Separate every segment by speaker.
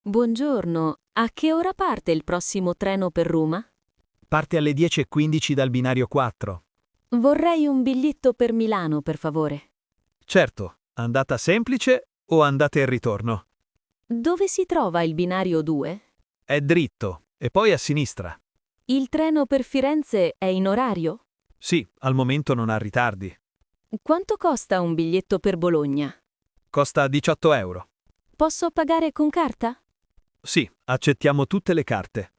Speaker 1: Buongiorno, a che ora parte il prossimo treno per Roma?
Speaker 2: Parte alle 10:15 dal binario 4.
Speaker 1: Vorrei un biglietto per Milano, per favore.
Speaker 2: Certo, andata semplice o andata e ritorno?
Speaker 1: Dove si trova il binario 2?
Speaker 2: È dritto, e poi a sinistra.
Speaker 1: Il treno per Firenze è in orario?
Speaker 2: Sì, al momento non ha ritardi.
Speaker 1: Quanto costa un biglietto per Bologna?
Speaker 2: Costa 18 euro.
Speaker 1: Posso pagare con carta?
Speaker 2: Sì, accettiamo tutte le carte.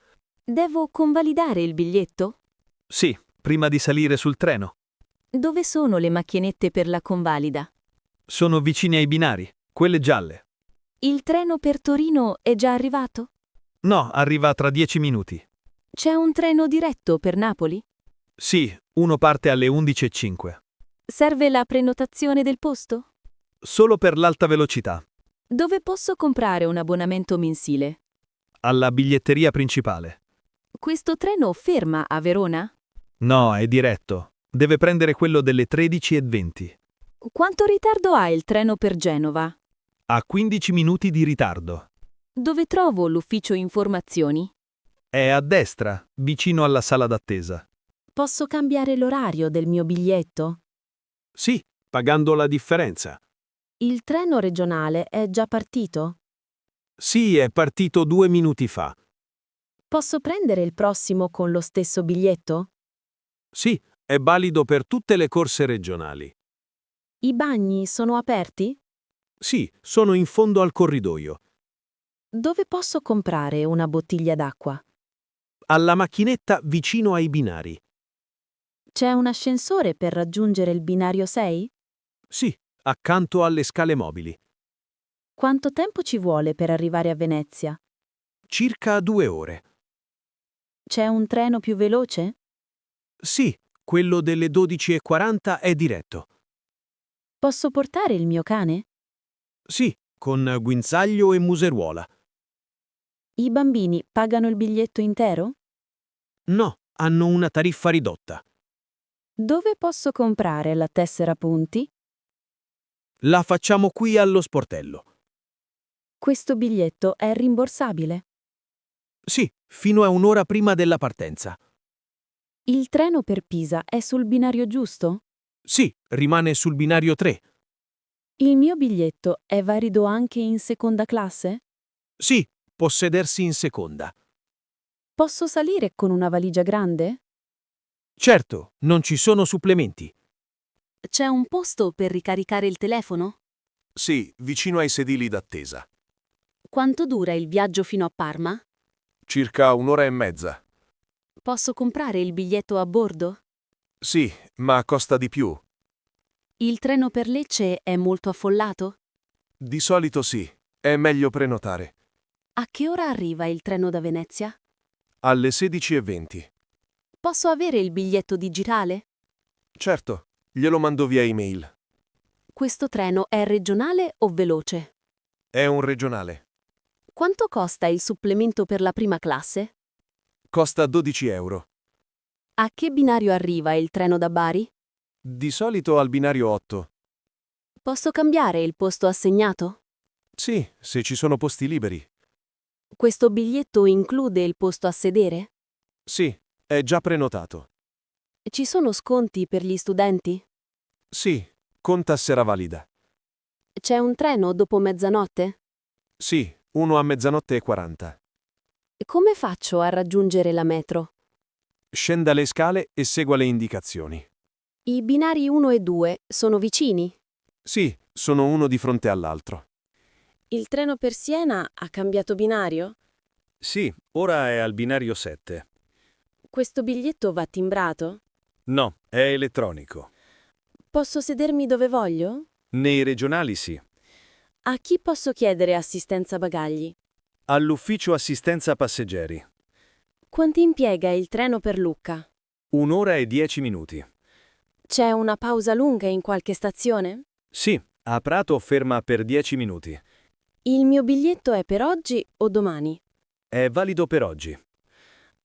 Speaker 1: Devo convalidare il biglietto?
Speaker 2: Sì, prima di salire sul treno.
Speaker 1: Dove sono le macchinette per la convalida?
Speaker 2: Sono vicini ai binari, quelle gialle.
Speaker 1: Il treno per Torino è già arrivato?
Speaker 2: No, arriva tra 10 minuti.
Speaker 1: C'è un treno diretto per Napoli?
Speaker 2: Sì, uno parte alle 11:05.
Speaker 1: Serve la prenotazione del posto?
Speaker 2: Solo per l'alta velocità.
Speaker 1: Dove posso comprare un abbonamento mensile?
Speaker 2: Alla biglietteria principale.
Speaker 1: Questo treno ferma a Verona?
Speaker 2: No, è diretto. Deve prendere quello delle 13:20.
Speaker 1: Quanto ritardo ha il treno per Genova?
Speaker 2: Ha 15 minuti di ritardo.
Speaker 1: Dove trovo l'ufficio informazioni?
Speaker 2: È a destra, vicino alla sala d'attesa.
Speaker 1: Posso cambiare l'orario del mio biglietto?
Speaker 3: Sì, pagando la differenza.
Speaker 1: Il treno regionale è già partito?
Speaker 3: Sì, è partito 2 minuti fa.
Speaker 1: Posso prendere il prossimo con lo stesso biglietto?
Speaker 3: Sì, è valido per tutte le corse regionali.
Speaker 1: I bagni sono aperti?
Speaker 3: Sì, sono in fondo al corridoio.
Speaker 1: Dove posso comprare una bottiglia d'acqua?
Speaker 3: Alla macchinetta vicino ai binari.
Speaker 1: C'è un ascensore per raggiungere il binario 6?
Speaker 3: Sì, accanto alle scale mobili.
Speaker 1: Quanto tempo ci vuole per arrivare a Venezia?
Speaker 3: Circa 2 ore.
Speaker 1: C'è un treno più veloce?
Speaker 3: Sì, quello delle 12:40 è diretto.
Speaker 1: Posso portare il mio cane?
Speaker 3: Sì, con guinzaglio e museruola.
Speaker 1: I bambini pagano il biglietto intero?
Speaker 3: No, hanno una tariffa ridotta.
Speaker 1: Dove posso comprare la tessera punti?
Speaker 3: La facciamo qui allo sportello.
Speaker 1: Questo biglietto è rimborsabile.
Speaker 3: Sì, fino a un'ora prima della partenza.
Speaker 1: Il treno per Pisa è sul binario giusto?
Speaker 3: Sì, rimane sul binario 3.
Speaker 1: Il mio biglietto è valido anche in seconda classe?
Speaker 3: Sì, può sedersi in seconda.
Speaker 1: Posso salire con una valigia grande?
Speaker 3: Certo, non ci sono supplementi.
Speaker 1: C'è un posto per ricaricare il telefono?
Speaker 4: Sì, vicino ai sedili d'attesa.
Speaker 1: Quanto dura il viaggio fino a Parma?
Speaker 4: Circa un'ora e mezza.
Speaker 1: Posso comprare il biglietto a bordo?
Speaker 4: Sì, ma costa di più.
Speaker 1: Il treno per Lecce è molto affollato?
Speaker 4: Di solito sì, è meglio prenotare.
Speaker 1: A che ora arriva il treno da Venezia?
Speaker 4: Alle 16:20.
Speaker 1: Posso avere il biglietto digitale?
Speaker 4: Certo, glielo mando via email.
Speaker 1: Questo treno è regionale o veloce?
Speaker 4: È un regionale.
Speaker 1: Quanto costa il supplemento per la prima classe?
Speaker 4: Costa 12 euro.
Speaker 1: A che binario arriva il treno da Bari?
Speaker 4: Di solito al binario 8.
Speaker 1: Posso cambiare il posto assegnato?
Speaker 4: Sì, se ci sono posti liberi.
Speaker 1: Questo biglietto include il posto a sedere?
Speaker 4: Sì, è già prenotato.
Speaker 1: Ci sono sconti per gli studenti?
Speaker 4: Sì, con tassera valida.
Speaker 1: C'è un treno dopo mezzanotte?
Speaker 4: Sì, uno a 00:40.
Speaker 1: Come faccio a raggiungere la metro?
Speaker 4: Scenda le scale e segua le indicazioni.
Speaker 1: I binari 1 e 2 sono vicini?
Speaker 4: Sì, sono uno di fronte all'altro.
Speaker 1: Il treno per Siena ha cambiato binario?
Speaker 5: Sì, ora è al binario 7.
Speaker 1: Questo biglietto va timbrato?
Speaker 5: No, è elettronico.
Speaker 1: Posso sedermi dove voglio?
Speaker 5: Nei regionali sì.
Speaker 1: A chi posso chiedere assistenza bagagli?
Speaker 5: All'ufficio assistenza passeggeri.
Speaker 1: Quanto impiega il treno per Lucca?
Speaker 5: 1 ora e 10 minuti.
Speaker 1: C'è una pausa lunga in qualche stazione?
Speaker 5: Sì, a Prato ferma per 10 minuti.
Speaker 1: Il mio biglietto è per oggi o domani?
Speaker 5: È valido per oggi.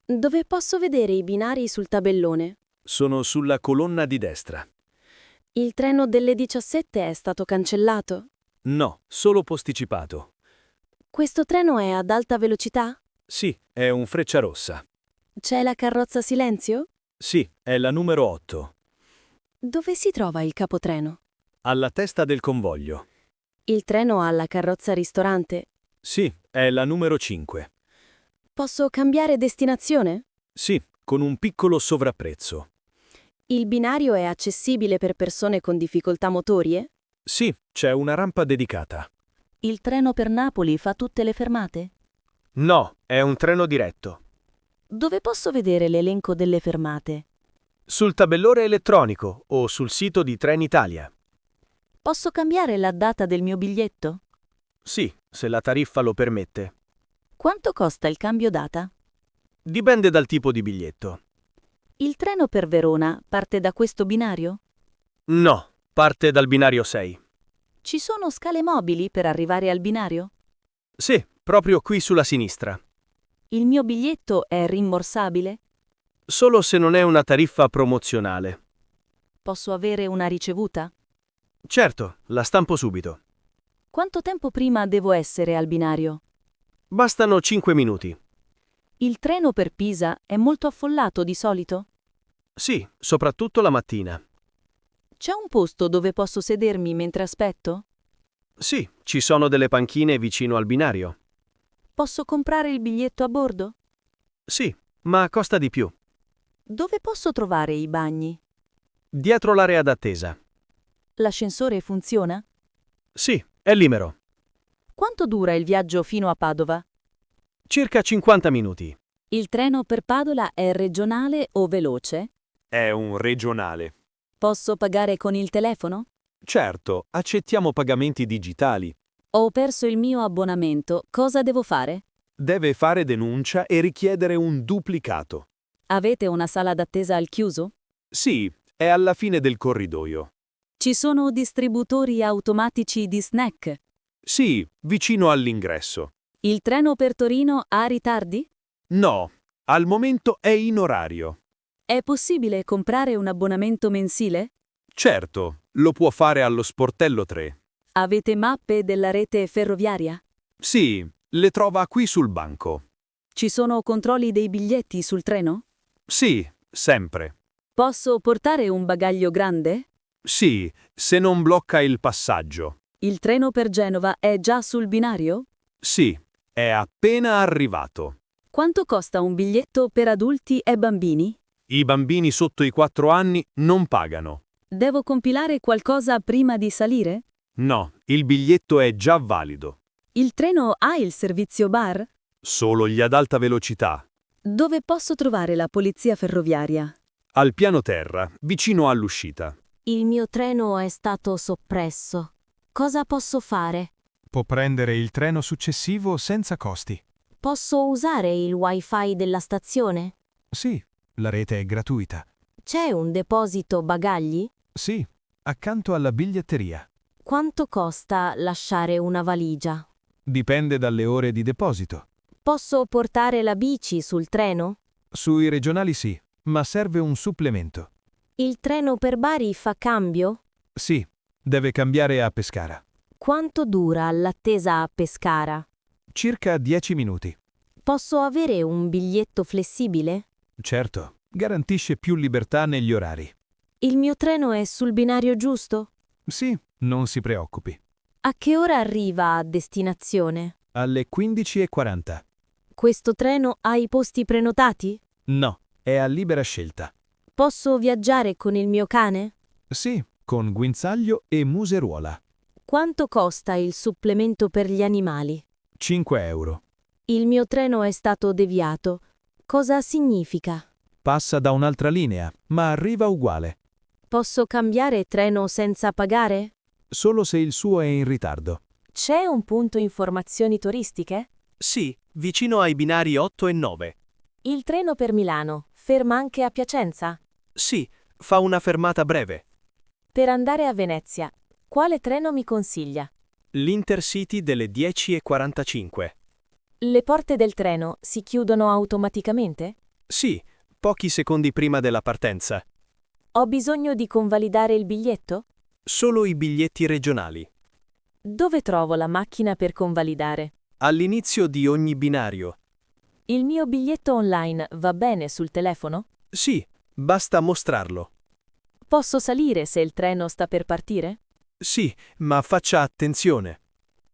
Speaker 1: Dove posso vedere i binari sul tabellone?
Speaker 5: Sono sulla colonna di destra.
Speaker 1: Il treno delle 17 è stato cancellato?
Speaker 5: No, solo posticipato.
Speaker 1: Questo treno è ad alta velocità?
Speaker 5: Sì, è un Frecciarossa.
Speaker 1: C'è la carrozza silenzio?
Speaker 5: Sì, è la numero 8.
Speaker 1: Dove si trova il capotreno?
Speaker 5: Alla testa del convoglio.
Speaker 1: Il treno ha la carrozza ristorante?
Speaker 5: Sì, è la numero 5.
Speaker 1: Posso cambiare destinazione?
Speaker 5: Sì, con un piccolo sovrapprezzo.
Speaker 1: Il binario è accessibile per persone con difficoltà motorie?
Speaker 5: Sì, c'è una rampa dedicata.
Speaker 1: Il treno per Napoli fa tutte le fermate?
Speaker 3: No, è un treno diretto.
Speaker 1: Dove posso vedere l'elenco delle fermate?
Speaker 3: Sul tabellone elettronico o sul sito di Trenitalia.
Speaker 1: Posso cambiare la data del mio biglietto?
Speaker 3: Sì, se la tariffa lo permette.
Speaker 1: Quanto costa il cambio data?
Speaker 3: Dipende dal tipo di biglietto.
Speaker 1: Il treno per Verona parte da questo binario?
Speaker 3: No, parte dal binario 6.
Speaker 1: Ci sono scale mobili per arrivare al binario?
Speaker 3: Sì, proprio qui sulla sinistra.
Speaker 1: Il mio biglietto è rimborsabile?
Speaker 3: Solo se non è una tariffa promozionale.
Speaker 1: Posso avere una ricevuta?
Speaker 3: Certo, la stampo subito.
Speaker 1: Quanto tempo prima devo essere al binario?
Speaker 3: Bastano 5 minuti.
Speaker 1: Il treno per Pisa è molto affollato di solito?
Speaker 3: Sì, soprattutto la mattina.
Speaker 1: C'è un posto dove posso sedermi mentre aspetto?
Speaker 3: Sì, ci sono delle panchine vicino al binario.
Speaker 1: Posso comprare il biglietto a bordo?
Speaker 3: Sì, ma costa di più.
Speaker 1: Dove posso trovare i bagni?
Speaker 3: Dietro l'area d'attesa.
Speaker 1: L'ascensore funziona?
Speaker 3: Sì, è libero.
Speaker 1: Quanto dura il viaggio fino a Padova?
Speaker 3: Circa 50 minuti.
Speaker 1: Il treno per Padova è regionale o veloce?
Speaker 4: È un regionale.
Speaker 1: Posso pagare con il telefono?
Speaker 4: Certo, accettiamo pagamenti digitali.
Speaker 1: Ho perso il mio abbonamento, cosa devo fare?
Speaker 4: Deve fare denuncia e richiedere un duplicato.
Speaker 1: Avete una sala d'attesa al chiuso?
Speaker 4: Sì, è alla fine del corridoio.
Speaker 1: Ci sono distributori automatici di snack?
Speaker 4: Sì, vicino all'ingresso.
Speaker 1: Il treno per Torino ha ritardi?
Speaker 4: No, al momento è in orario.
Speaker 1: È possibile comprare un abbonamento mensile?
Speaker 4: Certo, lo può fare allo sportello 3.
Speaker 1: Avete mappe della rete ferroviaria?
Speaker 4: Sì, le trova qui sul banco.
Speaker 1: Ci sono controlli dei biglietti sul treno?
Speaker 4: Sì, sempre.
Speaker 1: Posso portare un bagaglio grande?
Speaker 4: Sì, se non blocca il passaggio.
Speaker 1: Il treno per Genova è già sul binario?
Speaker 4: Sì, è appena arrivato.
Speaker 1: Quanto costa un biglietto per adulti e bambini?
Speaker 4: I bambini sotto i 4 anni non pagano.
Speaker 1: Devo compilare qualcosa prima di salire?
Speaker 4: No, il biglietto è già valido.
Speaker 1: Il treno ha il servizio bar?
Speaker 4: Solo gli ad alta velocità.
Speaker 1: Dove posso trovare la polizia ferroviaria?
Speaker 4: Al piano terra, vicino all'uscita.
Speaker 6: Il mio treno è stato soppresso. Cosa posso fare?
Speaker 7: Può prendere il treno successivo senza costi.
Speaker 6: Posso usare il wifi della stazione?
Speaker 7: Sì, la rete è gratuita.
Speaker 6: C'è un deposito bagagli?
Speaker 7: Sì, accanto alla biglietteria.
Speaker 6: Quanto costa lasciare una valigia?
Speaker 7: Dipende dalle ore di deposito.
Speaker 6: Posso portare la bici sul treno?
Speaker 7: Sui regionali sì, ma serve un supplemento.
Speaker 6: Il treno per Bari fa cambio?
Speaker 7: Sì, deve cambiare a Pescara.
Speaker 6: Quanto dura l'attesa a Pescara?
Speaker 7: Circa 10 minuti.
Speaker 6: Posso avere un biglietto flessibile?
Speaker 7: Certo, garantisce più libertà negli orari.
Speaker 6: Il mio treno è sul binario giusto?
Speaker 7: Sì, non si preoccupi.
Speaker 6: A che ora arriva a destinazione?
Speaker 7: Alle 15:40.
Speaker 6: Questo treno ha i posti prenotati?
Speaker 7: No, è a libera scelta.
Speaker 6: Posso viaggiare con il mio cane?
Speaker 7: Sì, con guinzaglio e museruola.
Speaker 6: Quanto costa il supplemento per gli animali?
Speaker 7: 5 euro.
Speaker 6: Il mio treno è stato deviato. Cosa significa?
Speaker 7: Passa da un'altra linea, ma arriva uguale.
Speaker 6: Posso cambiare treno senza pagare?
Speaker 7: Solo se il suo è in ritardo.
Speaker 1: C'è un punto informazioni turistiche?
Speaker 3: Sì, vicino ai binari 8 e 9.
Speaker 1: Il treno per Milano ferma anche a Piacenza?
Speaker 3: Sì, fa una fermata breve.
Speaker 1: Per andare a Venezia, quale treno mi consiglia?
Speaker 3: L'Intercity delle 10:45.
Speaker 1: Le porte del treno si chiudono automaticamente?
Speaker 3: Sì, pochi secondi prima della partenza.
Speaker 1: Ho bisogno di convalidare il biglietto?
Speaker 3: Solo i biglietti regionali.
Speaker 1: Dove trovo la macchina per convalidare?
Speaker 3: all'inizio di ogni binario.
Speaker 1: Il mio biglietto online va bene sul telefono?
Speaker 3: Sì, basta mostrarlo.
Speaker 1: Posso salire se il treno sta per partire?
Speaker 3: Sì, ma faccia attenzione.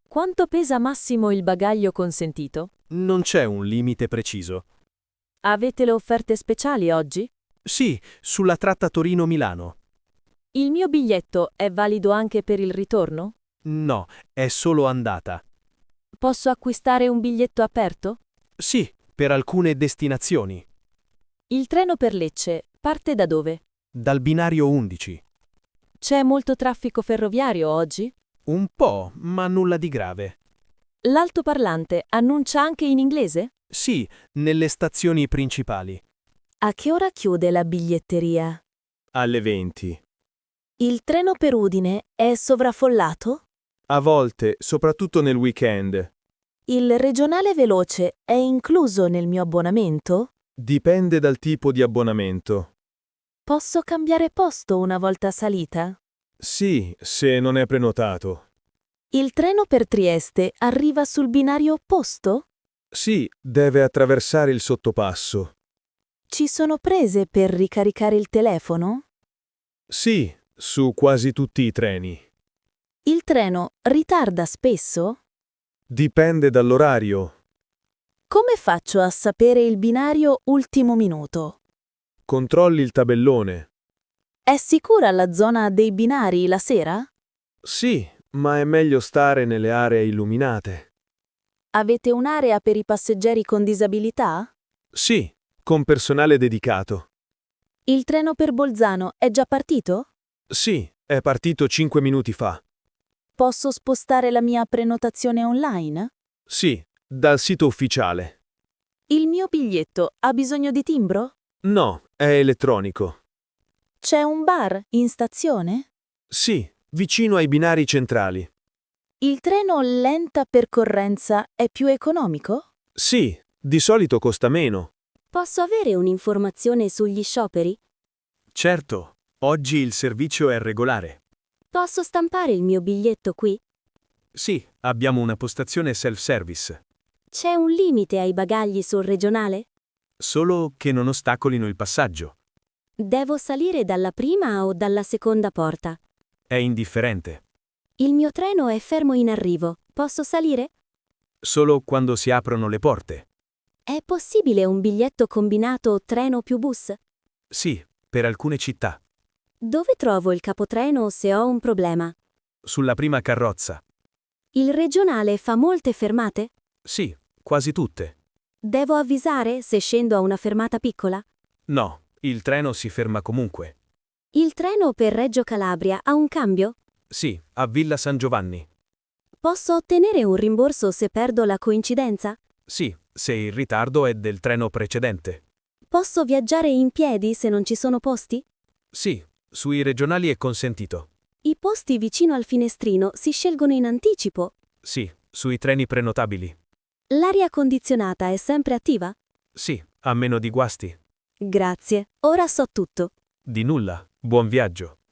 Speaker 1: Quanto pesa massimo il bagaglio consentito?
Speaker 3: Non c'è un limite preciso.
Speaker 1: Avete le offerte speciali oggi?
Speaker 3: Sì, sulla tratta Torino-Milano.
Speaker 1: Il mio biglietto è valido anche per il ritorno?
Speaker 3: No, è solo andata.
Speaker 1: Posso acquistare un biglietto aperto?
Speaker 3: Sì, per alcune destinazioni.
Speaker 1: Il treno per Lecce parte da dove?
Speaker 3: Dal binario 11.
Speaker 1: C'è molto traffico ferroviario oggi?
Speaker 3: Un po', ma nulla di grave.
Speaker 1: L'altoparlante annuncia anche in inglese?
Speaker 3: Sì, nelle stazioni principali.
Speaker 8: A che ora chiude la biglietteria?
Speaker 5: Alle 20.
Speaker 8: Il treno per Udine è sovraffollato?
Speaker 5: A volte, soprattutto nel weekend.
Speaker 8: Il regionale veloce è incluso nel mio abbonamento?
Speaker 5: Dipende dal tipo di abbonamento.
Speaker 8: Posso cambiare posto una volta salita?
Speaker 5: Sì, se non è prenotato.
Speaker 8: Il treno per Trieste arriva sul binario opposto?
Speaker 5: Sì, deve attraversare il sottopasso.
Speaker 8: Ci sono prese per ricaricare il telefono?
Speaker 5: Sì, su quasi tutti i treni.
Speaker 8: Il treno ritarda spesso?
Speaker 5: Dipende dall'orario.
Speaker 8: Come faccio a sapere il binario ultimo minuto?
Speaker 5: Controlli il tabellone.
Speaker 8: È sicura la zona dei binari la sera?
Speaker 5: Sì, ma è meglio stare nelle aree illuminate.
Speaker 8: Avete un'area per i passeggeri con disabilità?
Speaker 5: Sì, con personale dedicato.
Speaker 8: Il treno per Bolzano è già partito?
Speaker 5: Sì, è partito 5 minuti fa.
Speaker 8: Posso spostare la mia prenotazione online?
Speaker 5: Sì, dal sito ufficiale.
Speaker 8: Il mio biglietto ha bisogno di timbro?
Speaker 5: No, è elettronico.
Speaker 8: C'è un bar in stazione?
Speaker 5: Sì, vicino ai binari centrali.
Speaker 8: Il treno lenta percorrenza è più economico?
Speaker 5: Sì, di solito costa meno.
Speaker 6: Posso avere un'informazione sugli scioperi?
Speaker 3: Certo, oggi il servizio è regolare.
Speaker 6: Posso stampare il mio biglietto qui?
Speaker 3: Sì, abbiamo una postazione self-service.
Speaker 6: C'è un limite ai bagagli sul regionale?
Speaker 3: Solo che non ostacolino il passaggio.
Speaker 6: Devo salire dalla prima o dalla seconda porta?
Speaker 3: È indifferente.
Speaker 6: Il mio treno è fermo in arrivo. Posso salire?
Speaker 3: Solo quando si aprono le porte.
Speaker 6: È possibile un biglietto combinato treno più bus?
Speaker 3: Sì, per alcune città.
Speaker 6: Dove trovo il capotreno se ho un problema?
Speaker 3: Sulla prima carrozza.
Speaker 6: Il regionale fa molte fermate?
Speaker 3: Sì, quasi tutte.
Speaker 6: Devo avvisare se scendo a una fermata piccola?
Speaker 3: No, il treno si ferma comunque.
Speaker 6: Il treno per Reggio Calabria ha un cambio?
Speaker 3: Sì, a Villa San Giovanni.
Speaker 6: Posso ottenere un rimborso se perdo la coincidenza?
Speaker 3: Sì, se il ritardo è del treno precedente.
Speaker 6: Posso viaggiare in piedi se non ci sono posti?
Speaker 3: Sì, sui regionali è consentito.
Speaker 6: I posti vicino al finestrino si scelgono in anticipo.
Speaker 3: Sì, sui treni prenotabili.
Speaker 6: L'aria condizionata è sempre attiva?
Speaker 3: Sì, a meno di guasti.
Speaker 6: Grazie, ora so tutto.
Speaker 3: Di nulla, buon viaggio.